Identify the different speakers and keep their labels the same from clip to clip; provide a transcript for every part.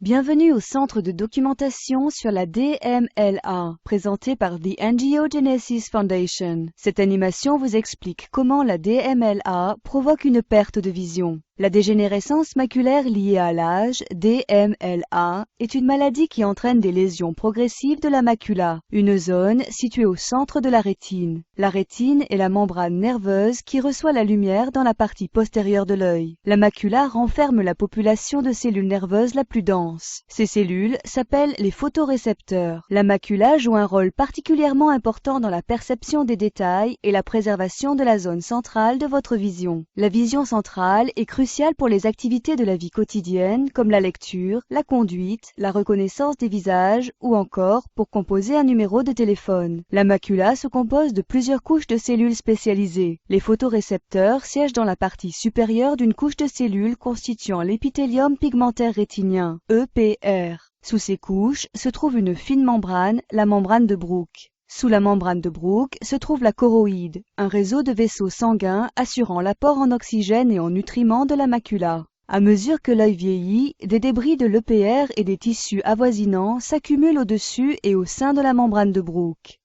Speaker 1: Bienvenue au Centre de documentation sur la DMLA, présenté par The Angiogenesis Foundation. Cette animation vous explique comment la DMLA provoque une perte de vision. La dégénérescence maculaire liée à l'âge, DMLA, est une maladie qui entraîne des lésions progressives de la macula, une zone située au centre de la rétine. La rétine est la membrane nerveuse qui reçoit la lumière dans la partie postérieure de l'œil. La macula renferme la population de cellules nerveuses la plus dense. Ces cellules s'appellent les photorécepteurs. La macula joue un rôle particulièrement important dans la perception des détails et la préservation de la zone centrale de votre vision. La vision centrale est cruciale pour les activités de la vie quotidienne comme la lecture, la conduite, la reconnaissance des visages ou encore pour composer un numéro de téléphone. La macula se compose de plusieurs couches de cellules spécialisées. Les photorécepteurs siègent dans la partie supérieure d'une couche de cellules constituant l'épithélium pigmentaire rétinien, EPR. Sous ces couches se trouve une fine membrane, la membrane de Bruch. Sous la membrane de Bruch se trouve la choroïde, un réseau de vaisseaux sanguins assurant l'apport en oxygène et en nutriments de la macula. À mesure que l'œil vieillit, des débris de l'EPR et des tissus avoisinants s'accumulent au-dessus et au sein de la membrane de Bruch.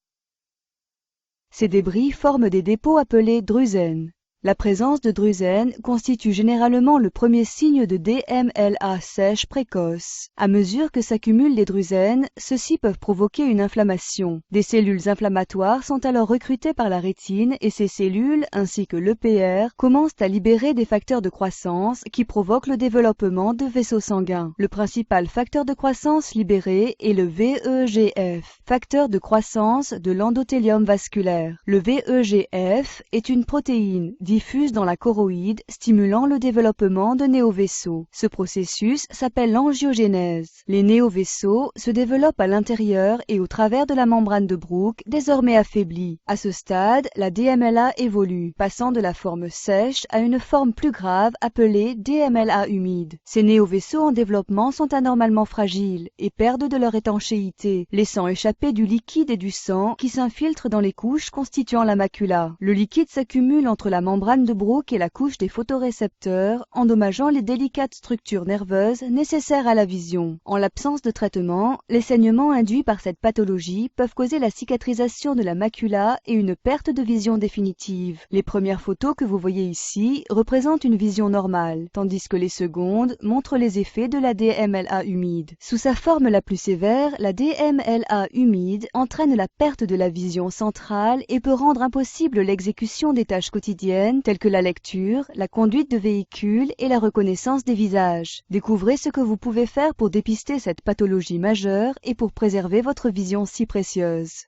Speaker 1: Ces débris forment des dépôts appelés drüsen. La présence de drüsen constitue généralement le premier signe de DMLA sèche précoce. À mesure que s'accumulent les drüsen, ceux-ci peuvent provoquer une inflammation. Des cellules inflammatoires sont alors recrutées par la rétine et ces cellules, ainsi que l'EPR, commencent à libérer des facteurs de croissance qui provoquent le développement de vaisseaux sanguins. Le principal facteur de croissance libéré est le VEGF, facteur de croissance de l'endothélium vasculaire. Le VEGF est une protéine diffuse dans la choroïde, stimulant le développement de néovaisseaux. Ce processus s'appelle l'angiogénèse. Les néovaisseaux se développent à l'intérieur et au travers de la membrane de Bruch, désormais affaiblie. À ce stade, la DMLA évolue, passant de la forme sèche à une forme plus grave appelée DMLA humide. Ces néovaisseaux en développement sont anormalement fragiles et perdent de leur étanchéité, laissant échapper du liquide et du sang qui s'infiltrent dans les couches constituant la macula. Le liquide s'accumule entre la membrane de Bruch et la couche des photorécepteurs, endommageant les délicates structures nerveuses nécessaires à la vision. En l'absence de traitement, les saignements induits par cette pathologie peuvent causer la cicatrisation de la macula et une perte de vision définitive. Les premières photos que vous voyez ici représentent une vision normale, tandis que les secondes montrent les effets de la DMLA humide. Sous sa forme la plus sévère, la DMLA humide entraîne la perte de la vision centrale et peut rendre impossible l'exécution des tâches quotidiennes telles que la lecture, la conduite de véhicules et la reconnaissance des visages. Découvrez ce que vous pouvez faire pour dépister cette pathologie majeure et pour préserver votre vision si précieuse.